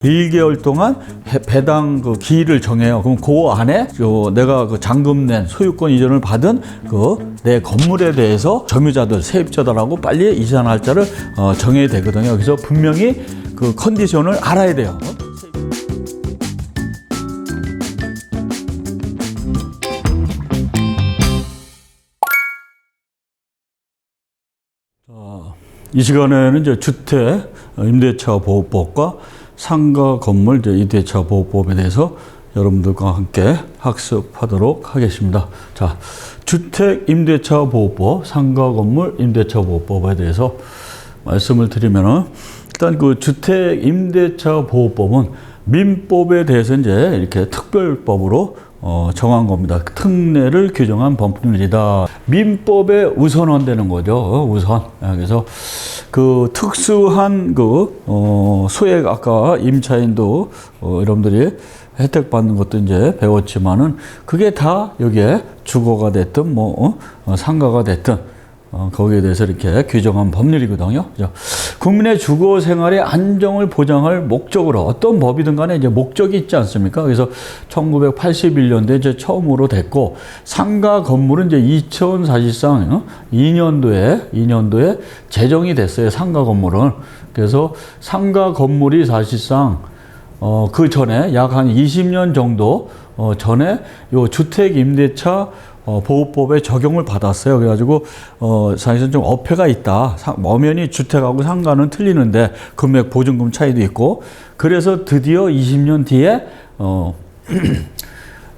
1개월 동안 배당 그 기일을 정해요. 그럼 그 안에 내가 그 잔금 낸 소유권 이전을 받은 그 내 건물에 대해서 점유자들, 세입자들하고 빨리 이전 날짜를 정해야 되거든요. 그래서 분명히 그 컨디션을 알아야 돼요. 이 시간에는 이제 주택 임대차 보호법과 상가 건물 임대차 보호법에 대해서 여러분들과 함께 학습하도록 하겠습니다. 자, 주택 임대차 보호법, 상가 건물 임대차 보호법에 대해서 말씀을 드리면은 일단 그 주택 임대차 보호법은 민법에 대해서 이제 이렇게 특별법으로 정한 겁니다. 특례를 규정한 법률이다. 민법에 우선화되는 거죠. 우선. 그래서 그 특수한 그 소액 아까 임차인도 여러분들이 혜택 받는 것도 이제 배웠지만은 그게 다 여기에 주거가 됐든 상가가 됐든 거기에 대해서 이렇게 규정한 법률이거든요. 국민의 주거 생활의 안정을 보장할 목적으로 어떤 법이든 간에 이제 목적이 있지 않습니까? 그래서 1981년도에 이제 처음으로 됐고, 상가 건물은 이제 2000 사실상 2년도에 제정이 됐어요. 상가 건물은. 그래서 상가 건물이 사실상 그 전에 약 한 20년 정도 전에 요 주택 임대차 보호법에 적용을 받았어요. 그래가지고 사실은 좀 어폐가 있다. 엄연히 주택하고 상가는 틀리는데 금액 보증금 차이도 있고, 그래서 드디어 20년 뒤에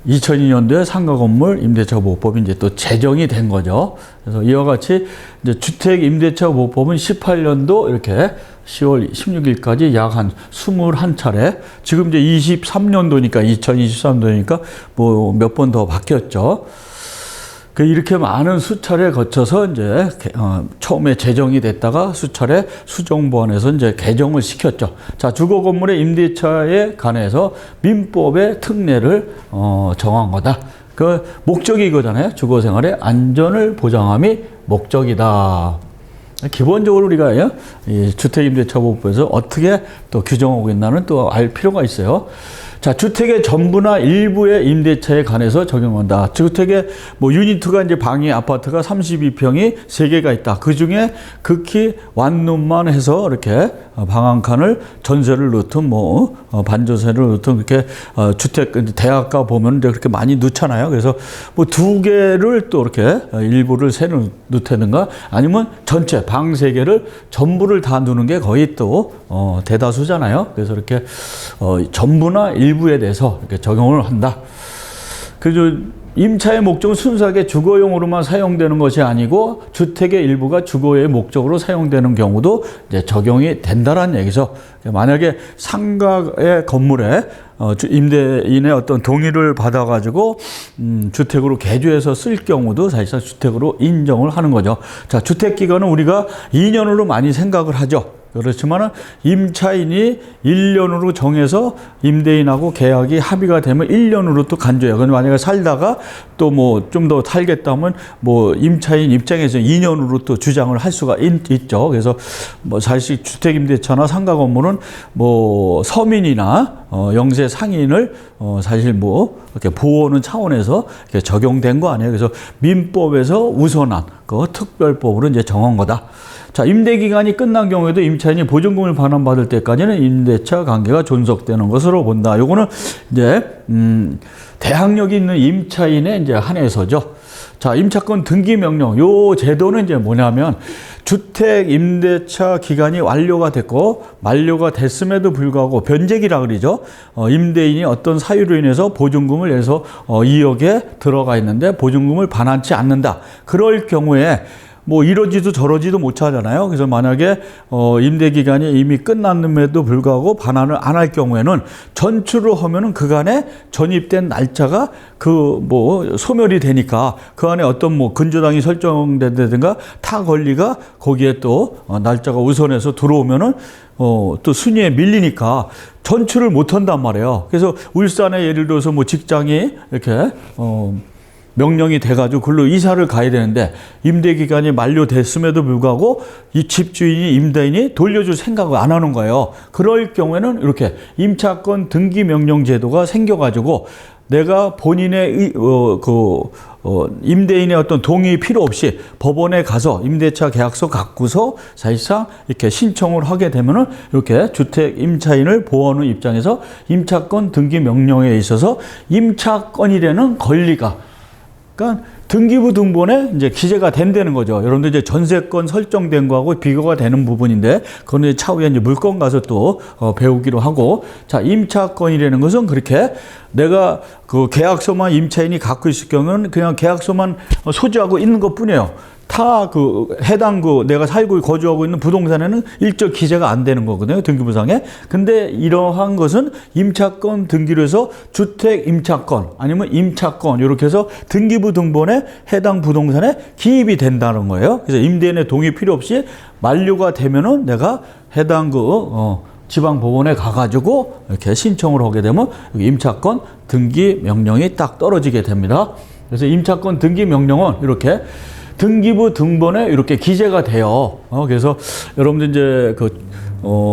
2002년도에 상가 건물 임대차 보호법이 이제 또 제정이 된 거죠. 그래서 이와 같이 이제 주택 임대차 보호법은 18년도 이렇게 10월 16일까지 약 한 21차례, 지금 이제 23년도니까 2023년도니까 뭐 몇 번 더 바뀌었죠. 이렇게 많은 수차례 거쳐서 이제 처음에 제정이 됐다가 수차례 수정보완해서 이제 개정을 시켰죠. 자, 주거 건물의 임대차에 관해서 민법의 특례를 정한 거다. 그 목적이 이거잖아요. 주거 생활의 안전을 보장함이 목적이다. 기본적으로 우리가 이 주택임대차보호법에서 어떻게 또 규정하고 있나는 또 알 필요가 있어요. 자, 주택의 전부나 일부의 임대차에 관해서 적용한다. 주택의 유니트가 이제 방이 아파트가 32평이 3개가 있다. 그 중에 극히 완룸만 해서 이렇게 방 한 칸을 전세를 넣든 반전세를 넣든 그렇게 주택 대학가 보면 이제 그렇게 많이 넣잖아요. 그래서 2개를 또 이렇게 일부를 새로 넣다든가 아니면 전체 방 3개를 전부를 다 넣는 게 거의 또 대다수잖아요. 그래서 이렇게 전부나 일부에 대해서 이렇게 적용을 한다. 그래서 임차의 목적은 순수하게 주거용으로만 사용되는 것이 아니고 주택의 일부가 주거의 목적으로 사용되는 경우도 이제 적용이 된다라는 얘기죠. 만약에 상가의 건물에 임대인의 어떤 동의를 받아가지고 주택으로 개조해서 쓸 경우도 사실상 주택으로 인정을 하는 거죠. 자, 주택 기간은 우리가 2년으로 많이 생각을 하죠. 그렇지만은 임차인이 1년으로 정해서 임대인하고 계약이 합의가 되면 1년으로 또 간주해요. 그런데 만약에 살다가 또 좀 더 살겠다면 임차인 입장에서 2년으로 또 주장을 할 수가 있죠. 그래서 사실 주택임대차나 상가 건물은 서민이나 영세 상인을 사실 이렇게 보호하는 차원에서 이렇게 적용된 거 아니에요. 그래서 민법에서 우선한 그 특별법으로 이제 정한 거다. 자, 임대 기간이 끝난 경우에도 임차인이 보증금을 반환받을 때까지는 임대차 관계가 존속되는 것으로 본다. 요거는 이제 대항력이 있는 임차인에 이제 한해서죠. 자, 임차권 등기 명령. 요 제도는 이제 뭐냐면 주택 임대차 기간이 완료가 됐고 만료가 됐음에도 불구하고 변제기라 그러죠. 임대인이 어떤 사유로 인해서 보증금을 내서 2억에 들어가 있는데 보증금을 반환치 않는다. 그럴 경우에 이러지도 저러지도 못하잖아요. 그래서 만약에 임대 기간이 이미 끝났음에도 불구하고 반환을 안 할 경우에는 전출을 하면은 그간에 전입된 날짜가 소멸이 되니까 그 안에 어떤 근저당이 설정된다든가 타 권리가 거기에 또 날짜가 우선해서 들어오면은 또 순위에 밀리니까 전출을 못 한단 말이에요. 그래서 울산에 예를 들어서 직장이 이렇게 명령이 돼가지고 그걸로 이사를 가야 되는데 임대 기간이 만료됐음에도 불구하고 이 집주인이 임대인이 돌려줄 생각을 안 하는 거예요. 그럴 경우에는 이렇게 임차권 등기 명령 제도가 생겨가지고 내가 본인의 임대인의 어떤 동의 필요 없이 법원에 가서 임대차 계약서 갖고서 사실상 이렇게 신청을 하게 되면은 이렇게 주택 임차인을 보호하는 입장에서 임차권 등기 명령에 있어서 임차권이라는 권리가, 그러니까 등기부 등본에 이제 기재가 된다는 거죠. 여러분들 이제 전세권 설정된 거하고 비교가 되는 부분인데, 그거는 이제 차후에 이제 물건 가서 또 배우기로 하고, 자, 임차권이라는 것은 그렇게 내가 그 계약서만 임차인이 갖고 있을 경우는 그냥 계약서만 소지하고 있는 것 뿐이에요. 타 그 해당 그 내가 살고 거주하고 있는 부동산에는 일절 기재가 안 되는 거거든요, 등기부상에. 근데 이러한 것은 임차권 등기로 해서 주택 임차권 아니면 임차권 이렇게 해서 등기부 등본에 해당 부동산에 기입이 된다는 거예요. 그래서 임대인의 동의 필요 없이 만료가 되면은 내가 해당 지방법원에 가가지고 이렇게 신청을 하게 되면 임차권 등기 명령이 딱 떨어지게 됩니다. 그래서 임차권 등기 명령은 이렇게 등기부 등본에 이렇게 기재가 돼요. 그래서 여러분들 이제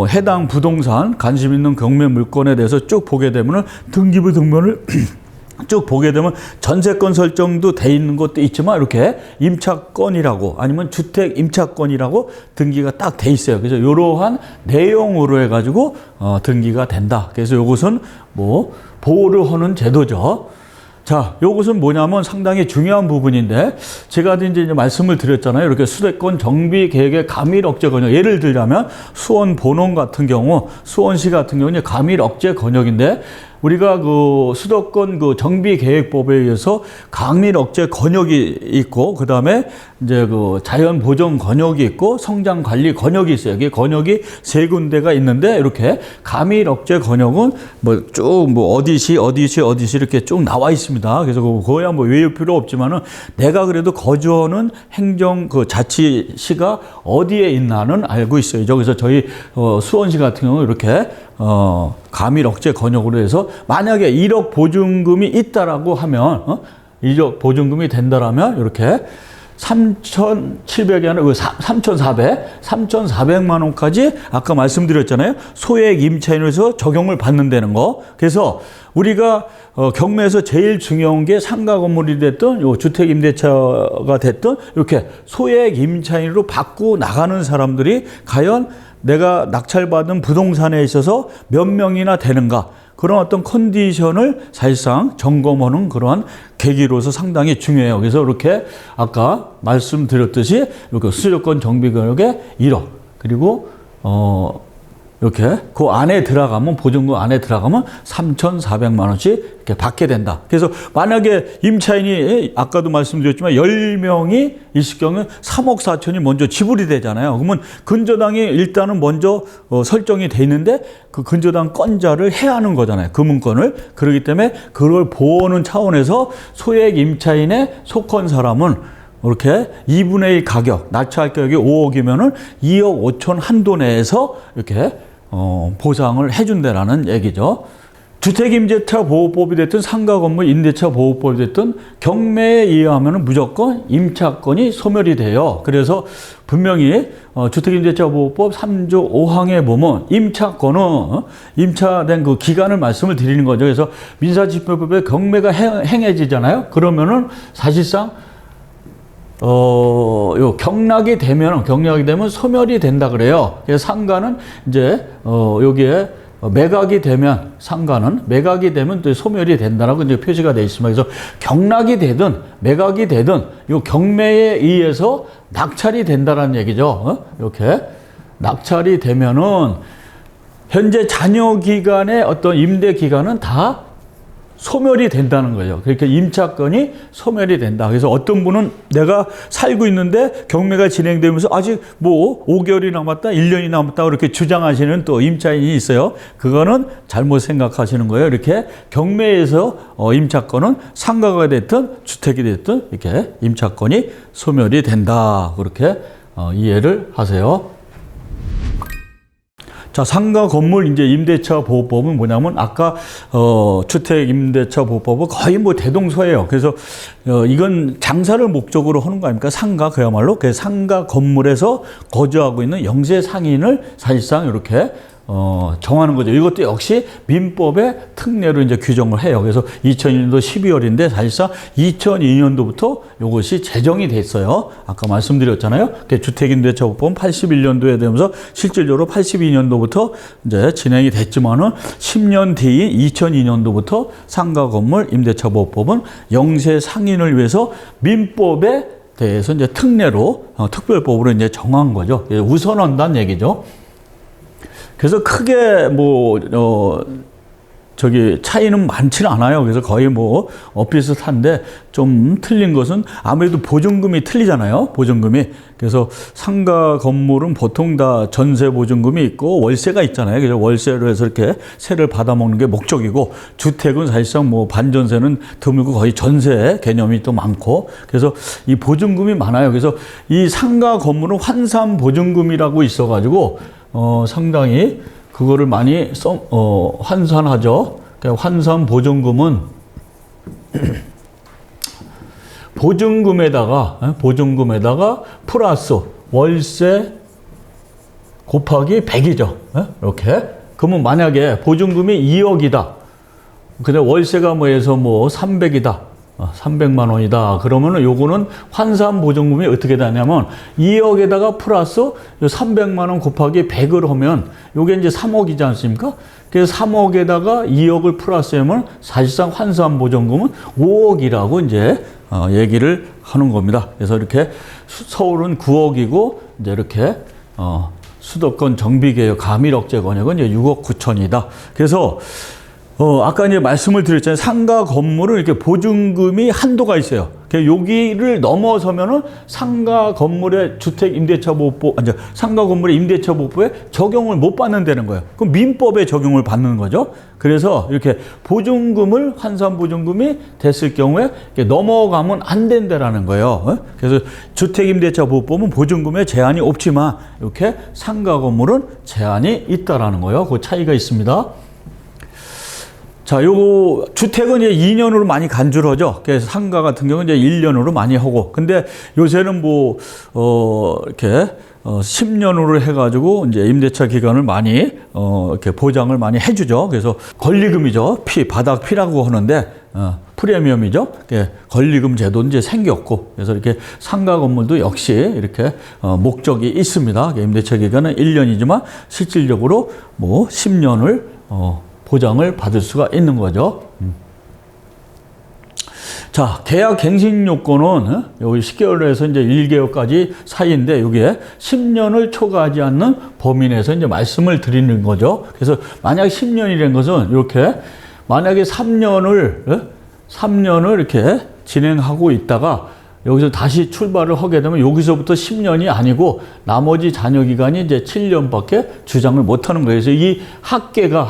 해당 부동산 관심 있는 경매 물건에 대해서 쭉 보게 되면은 등기부 등본을 쭉 보게 되면 전세권 설정도 돼 있는 것도 있지만 이렇게 임차권이라고 아니면 주택 임차권이라고 등기가 딱 돼 있어요. 그래서 이러한 내용으로 해가지고 등기가 된다. 그래서 이것은 뭐 보호를 하는 제도죠. 자, 요것은 뭐냐면 상당히 중요한 부분인데, 제가 이제 말씀을 드렸잖아요. 이렇게 수도권 정비 계획의 감일 억제 권역. 예를 들자면 수원 본원 같은 경우, 수원시 같은 경우는 감일 억제 권역인데, 우리가 그 수도권 그 정비계획법에 의해서 감일 억제 권역이 있고, 그 다음에 이제 그 자연 보전 권역이 있고, 성장 관리 권역이 있어요. 이게 권역이 세 군데가 있는데, 이렇게 감일 억제 권역은 뭐 쭉 뭐 어디시 이렇게 쭉 나와 있습니다. 그래서 그거야 뭐 외울 필요 없지만은 내가 그래도 거주하는 행정 그 자치시가 어디에 있나는 알고 있어요. 그래서 저희 수원시 같은 경우 이렇게 감일 억제 권역으로 해서 만약에 1억 보증금이 있다라고 하면 1억 보증금이 된다라면 이렇게 3,700이 아니라 3,400만 원까지 아까 말씀드렸잖아요. 소액 임차인으로서 적용을 받는다는 거. 그래서 우리가 경매에서 제일 중요한 게 상가 건물이 됐든 주택 임대차가 됐든 이렇게 소액 임차인으로 받고 나가는 사람들이 과연 내가 낙찰받은 부동산에 있어서 몇 명이나 되는가, 그런 어떤 컨디션을 사실상 점검하는 그러한 계기로서 상당히 중요해요. 그래서 이렇게 아까 말씀드렸듯이 이렇게 수도권 정비구역의 1억, 그리고 이렇게 그 안에 들어가면, 보증금 안에 들어가면 3,400만 원씩 이렇게 받게 된다. 그래서 만약에 임차인이 아까도 말씀드렸지만 10명이 있을 경우에 3억 4천이 먼저 지불이 되잖아요. 그러면 근저당이 일단은 먼저 설정이 돼 있는데 그 근저당 건자를 해야 하는 거잖아요. 금융권을. 그렇기 때문에 그걸 보호하는 차원에서 소액 임차인에 속한 사람은 이렇게 2분의 1 가격, 낙찰 가격이 5억이면은 2억 5천 한도 내에서 이렇게 보상을 해준다라는 얘기죠. 주택임대차 보호법이 됐든 상가건물 임대차 보호법이 됐든 경매에 의하면 무조건 임차권이 소멸이 돼요. 그래서 분명히 주택임대차 보호법 3조 5항에 보면 임차권은 임차된 그 기간을 말씀을 드리는 거죠. 그래서 민사집행법에 경매가 행해지잖아요. 그러면은 사실상 요 경락이 되면 소멸이 된다 그래요. 그래서 상가는 이제 여기에 매각이 되면, 상가는 매각이 되면 또 소멸이 된다라고 이제 표시가 되어 있습니다. 그래서 경락이 되든 매각이 되든 요 경매에 의해서 낙찰이 된다라는 얘기죠. 이렇게 낙찰이 되면은 현재 잔여 기간의 어떤 임대 기간은 다 소멸이 된다는 거예요. 그러니까 임차권이 소멸이 된다. 그래서 어떤 분은 내가 살고 있는데 경매가 진행되면서 아직 뭐 5개월이 남았다, 1년이 남았다 그렇게 주장하시는 또 임차인이 있어요. 그거는 잘못 생각하시는 거예요. 이렇게 경매에서 임차권은 상가가 됐든 주택이 됐든 이렇게 임차권이 소멸이 된다. 그렇게 이해를 하세요. 자, 상가 건물 이제 임대차 보호법은 뭐냐면 아까 주택 임대차 보호법은 거의 뭐 대동소이해요. 그래서 이건 장사를 목적으로 하는 거 아닙니까? 상가 그야말로 그 상가 건물에서 거주하고 있는 영세 상인을 사실상 이렇게 정하는 거죠. 이것도 역시 민법의 특례로 이제 규정을 해요. 그래서 2001년도 12월인데 사실상 2002년도부터 이것이 제정이 됐어요. 아까 말씀드렸잖아요. 주택임대차보호법은 81년도에 되면서 실질적으로 82년도부터 이제 진행이 됐지만은 10년 뒤인 2002년도부터 상가 건물 임대차보호법은 영세 상인을 위해서 민법에 대해서 이제 특례로 특별법으로 이제 정한 거죠. 우선한다는 얘기죠. 그래서 크게 차이는 많지는 않아요. 그래서 거의 비슷한데 좀 틀린 것은 아무래도 보증금이 틀리잖아요. 보증금이. 그래서 상가 건물은 보통 다 전세 보증금이 있고 월세가 있잖아요. 그래서 월세로 해서 이렇게 세를 받아먹는 게 목적이고 주택은 사실상 반전세는 드물고 거의 전세 개념이 또 많고 그래서 이 보증금이 많아요. 그래서 이 상가 건물은 환산 보증금이라고 있어가지고 상당히 그거를 많이 환산하죠. 그러니까 환산 보증금은 보증금에다가 플러스 월세 곱하기 100이죠. 이렇게. 그러면 만약에 보증금이 2억이다. 근데 월세가 해서 300이다. 300만 원이다. 그러면은 요거는 환산 보증금이 어떻게 되냐면 2억에다가 플러스 300만 원 곱하기 100을 하면 요게 이제 3억이지 않습니까? 그래서 3억에다가 2억을 플러스하면 사실상 환산 보증금은 5억이라고 이제 얘기를 하는 겁니다. 그래서 이렇게 서울은 9억이고 이제 이렇게 수도권 정비개혁 가밀억제 권역은 이제 6억 9천이다. 그래서 아까 이제 말씀을 드렸잖아요. 상가 건물은 이렇게 보증금이 한도가 있어요. 여기를 넘어서면은 상가 건물의 주택 임대차 보호법, 상가 건물의 임대차 보호법에 적용을 못 받는다는 거예요. 그럼 민법에 적용을 받는 거죠. 그래서 이렇게 보증금을 환산 보증금이 됐을 경우에 넘어가면 안 된다라는 거예요. 그래서 주택 임대차 보호법은 보증금에 제한이 없지만 이렇게 상가 건물은 제한이 있다라는 거예요. 그 차이가 있습니다. 자, 요거, 주택은 이제 2년으로 많이 간주하죠. 그래서 상가 같은 경우는 이제 1년으로 많이 하고. 근데 요새는 이렇게, 10년으로 해가지고 이제 임대차 기간을 많이, 이렇게 보장을 많이 해주죠. 그래서 권리금이죠. 바닥 피라고 하는데, 프리미엄이죠. 권리금 제도 이제 생겼고. 그래서 이렇게 상가 건물도 역시 이렇게, 목적이 있습니다. 임대차 기간은 1년이지만 실질적으로 10년을, 보장을 받을 수가 있는 거죠. 자, 계약 갱신 요건은 여기 10개월에서 이제 1개월까지 사이인데 이게 10년을 초과하지 않는 범위 내에서 이제 말씀을 드리는 거죠. 그래서 만약 10년이라는 것은 이렇게 만약에 3년을 이렇게 진행하고 있다가 여기서 다시 출발을 하게 되면 여기서부터 10년이 아니고 나머지 잔여 기간이 이제 7년밖에 주장을 못 하는 거예요. 그래서 이 학계가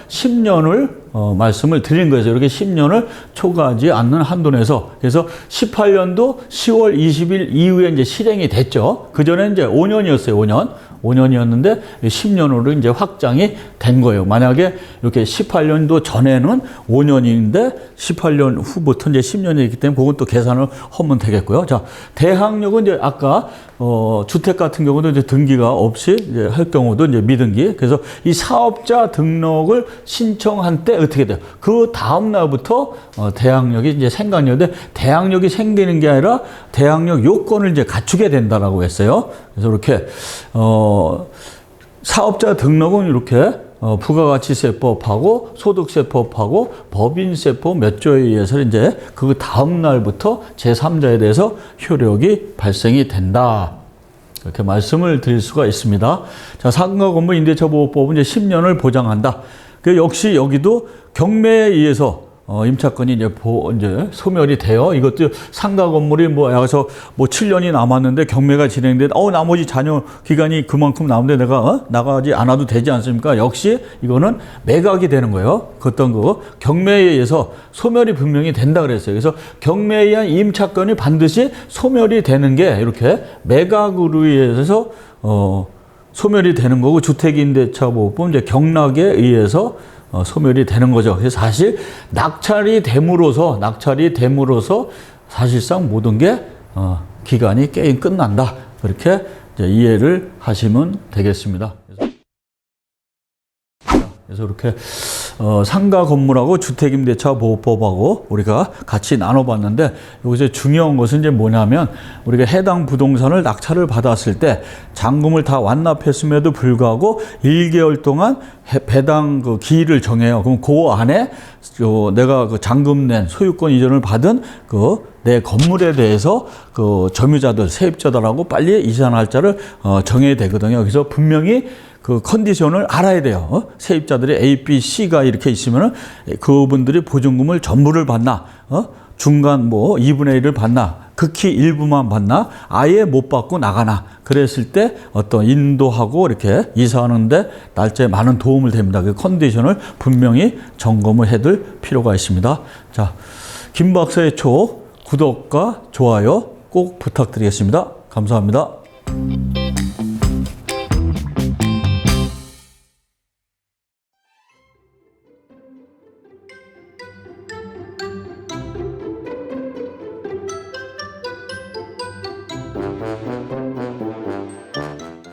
10년을 말씀을 드린 거예요. 이렇게 10년을 초과하지 않는 한도 내에서. 그래서 18년도 10월 20일 이후에 이제 실행이 됐죠. 그전에 이제 5년이었어요. 5년이었는데 10년으로 이제 확장이 된 거예요. 만약에 이렇게 18년도 전에는 5년인데 18년 후부터 이제 10년이기 때문에 그건 또 계산을 하면 되겠고요. 자, 대항력은 이제 아까 주택 같은 경우도 이제 등기가 없이 이제 할 경우도 이제 미등기. 그래서 이 사업자 등록을 신청한 때 어떻게 돼요? 그 다음 날부터 대항력이 이제 생각되는데 대항력이 생기는 게 아니라 대항력 요건을 이제 갖추게 된다라고 했어요. 그래서 이렇게 사업자 등록은 이렇게 부가가치세법하고 소득세법하고 법인세법 몇 조에 의해서 이제 그 다음 날부터 제3자에 대해서 효력이 발생이 된다. 이렇게 말씀을 드릴 수가 있습니다. 자, 상가 건물 임대차 보호법은 이제 10년을 보장한다. 그 역시 여기도 경매에 의해서 임차권이 이제 소멸이 돼요. 이것도 상가 건물이 여기서 7년이 남았는데 경매가 진행된, 나머지 잔여 기간이 그만큼 남는데 내가 나가지 않아도 되지 않습니까? 역시 이거는 매각이 되는 거예요. 어떤 거 경매에 의해서 소멸이 분명히 된다 그랬어요. 그래서 경매에 의한 임차권이 반드시 소멸이 되는 게 이렇게 매각으로 의해서 소멸이 되는 거고 주택임대차보호법 이제 경락에 의해서 소멸이 되는 거죠. 그래서 사실 낙찰이 됨으로써 사실상 모든 게 기간이 게임 끝난다. 그렇게 이제 이해를 하시면 되겠습니다. 그래서 이렇게 상가 건물하고 주택임대차 보호법하고 우리가 같이 나눠봤는데 여기서 중요한 것은 이제 뭐냐면 우리가 해당 부동산을 낙찰을 받았을 때 잔금을 다 완납했음에도 불구하고 1개월 동안 배당 그 기일을 정해요. 그럼 그 안에 내가 그 잔금 낸 소유권 이전을 받은 그 내 건물에 대해서 그 점유자들, 세입자들하고 빨리 이전 날짜를 정해야 되거든요. 그래서 분명히 그 컨디션을 알아야 돼요. 세입자들이 A, B, C가 이렇게 있으면은 그분들이 보증금을 전부를 받나, 중간 뭐 2분의 1을 받나, 극히 일부만 받나, 아예 못 받고 나가나. 그랬을 때 어떤 인도하고 이렇게 이사하는데 날짜에 많은 도움을 됩니다. 그 컨디션을 분명히 점검을 해둘 필요가 있습니다. 자, 김 박사의 초 구독과 좋아요 꼭 부탁드리겠습니다. 감사합니다.